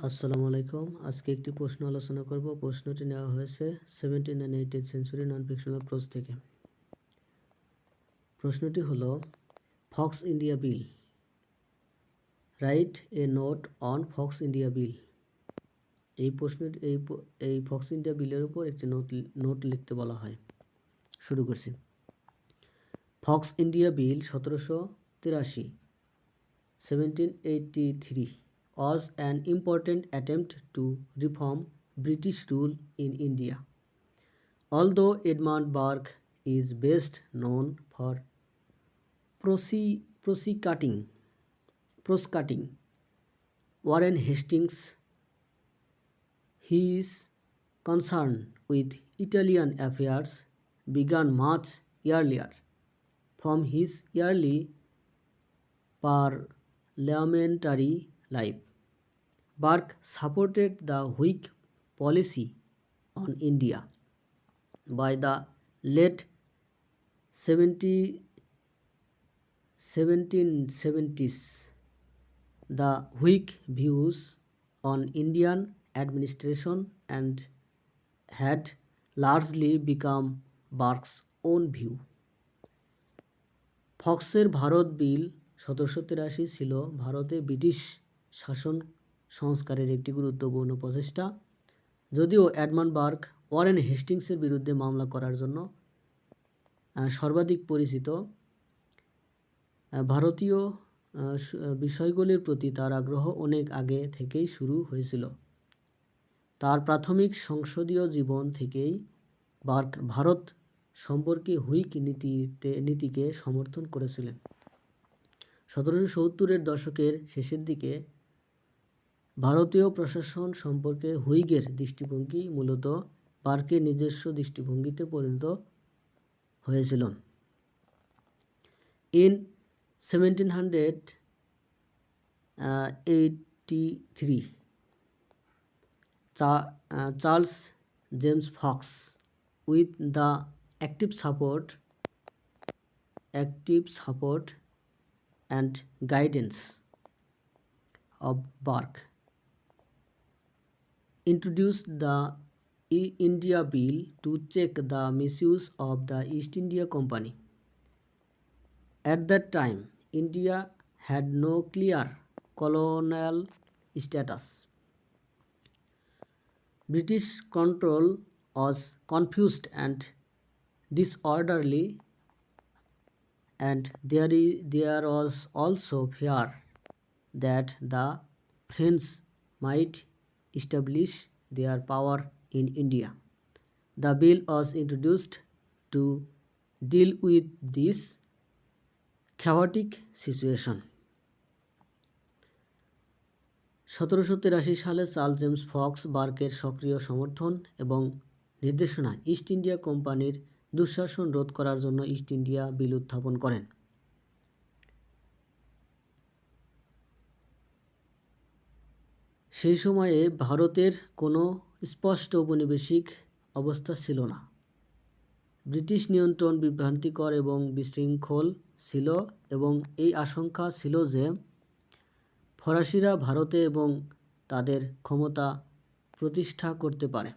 আসসালামু আলাইকুম। আজকে একটি প্রশ্ন আলোচনা করব। প্রশ্নটি নেওয়া হয়েছে 17 and 18th century non fictional prose থেকে। প্রশ্নটি হলো, Fox India bill, write a note on Fox India bill. এই ফক্স ইন্ডিয়া বিলের উপর একটি নোট লিখতে বলা হয়। শুরু করছি। Fox India bill 1783 1783 was an important attempt to reform British rule in India. Although Edmund Burke is best known for prosecutting Warren Hastings, his concern with Italian affairs began much earlier. From his early parliamentary life, Burke supported the Whig policy on India. By the late 1770s, the Whig views on Indian administration and had largely become Burke's own view. ফক্সের Bharat bill 1783 ছিল ভারতে British শাসন সংস্কারের একটি গুরুত্বপূর্ণ প্রচেষ্টা। যদিও Edmund bark Warren হেস্টিংসের বিরুদ্ধে মামলা করার জন্য সর্বাধিক পরিচিত, ভারতীয় বিষয়গুলির প্রতি তার আগ্রহ অনেক আগে থেকেই শুরু হয়েছিল। তার প্রাথমিক সংসদীয় জীবন থেকেই বার্ক ভারত সম্পর্কে হুইগ নীতিকে সমর্থন করেছিলেন। 1770-এর দশকের শেষের দিকে ভারতীয় প্রশাসন সম্পর্কে হুইগের দৃষ্টিভঙ্গি মূলত বার্কের নিজস্ব দৃষ্টিভঙ্গিতে পরিণত হয়েছিল। In 1783, Charles James Fox, with the active support and guidance of Burke, introduced the India Bill to check the misuse of the East India Company. At that time, India had no clear colonial status. British control was confused and disorderly, and there was also fear that the French might establish their power in India. The bill was introduced to deal with this chaotic situation. 1783 সালে Charles James Fox বার্কের সক্রিয় সমর্থন এবং নির্দেশনা east India কোম্পানির দুঃশাসন রোধ করার জন্য east India বিল উত্থাপন করেন। সেই সময়ে ভারতের কোনো স্পষ্ট ঔপনিবেশিক অবস্থা ছিল না। ব্রিটিশ নিয়ন্ত্রণ বিভ্রান্তিকর এবং বিশৃঙ্খল ছিল এবং এই আশঙ্কা ছিল যে ফরাসিরা ভারতে এবং তাদের ক্ষমতা প্রতিষ্ঠা করতে পারে।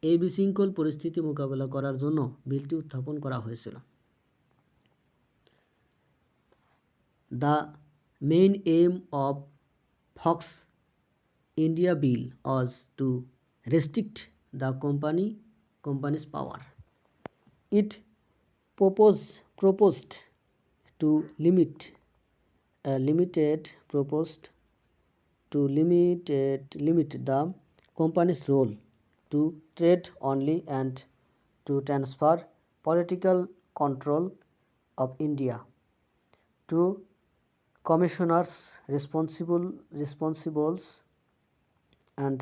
এই বিশৃঙ্খল পরিস্থিতি মোকাবেলা করার জন্য বিলটি উত্থাপন করা হয়েছিল। The main aim of Fox India Bill was to restrict the company's power. It proposed to limit the company's role to trade only and to transfer political control of India to commissioners responsibles and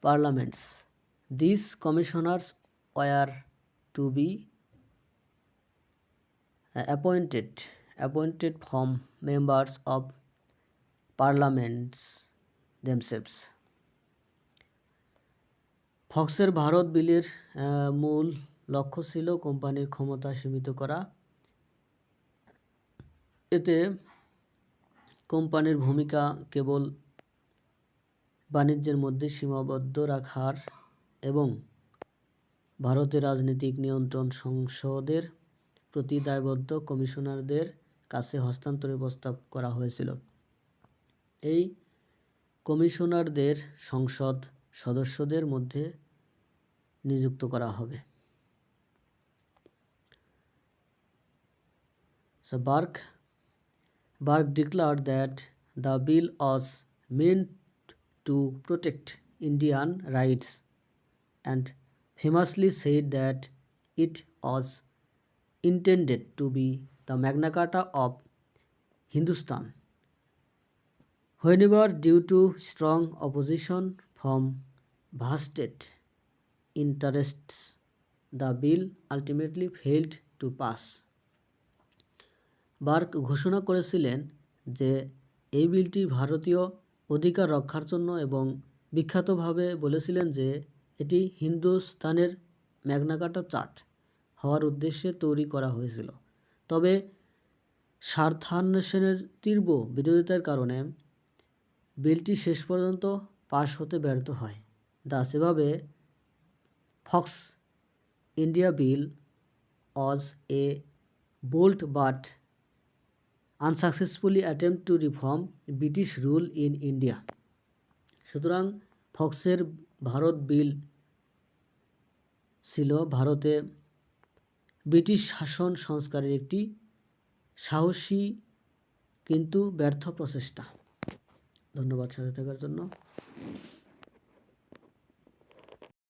parliaments. These commissioners were to be appointed from members of parliaments themselves. ফক্সের Bharat বিলের মূল লক্ষ্য ছিল কোম্পানির ক্ষমতা সীমিত করা। এতে কোম্পানির ভূমিকা কেবল বাণিজ্যের মধ্যে সীমাবদ্ধ রাখার এবং ভারতের রাজনৈতিক নিয়ন্ত্রণ সংসদের প্রতি দায়বদ্ধ কমিশনারদের কাছে হস্তান্তরের প্রস্তাব করা হয়েছিল। এই কমিশনারদের সংসদ সদস্যদের মধ্যে নিযুক্ত করা হবে। So Burke declared that the bill was meant to protect Indian rights and famously said that it was intended to be the Magna Carta of Hindustan. However, due to strong opposition from vested interests, the bill ultimately failed to pass. Burke ঘোষণা করেছিলেন যে এই বিলটি ভারতীয় অধিকার রক্ষার জন্য এবং বিখ্যাতভাবে বলেছিলেন যে এটি হিন্দুস্তানের ম্যাগনা কার্টা চার্ট হওয়ার উদ্দেশ্যে তৈরি করা হয়েছিল। তবে স্বার্থান্বেষণের তীব্র বিরোধিতার কারণে বিলটি শেষ পর্যন্ত পাশ হতে ব্যর্থ হয়। সেভাবে Fox India bill was A bold but unsuccessfully attempt to reform British rule in India. সুতরাং ফক্সের ভারত বিল ছিল ভারতে ব্রিটিশ শাসন সংস্কারের একটি সাহসী কিন্তু ব্যর্থ প্রচেষ্টা। ধন্যবাদ সাথে থাকার জন্য।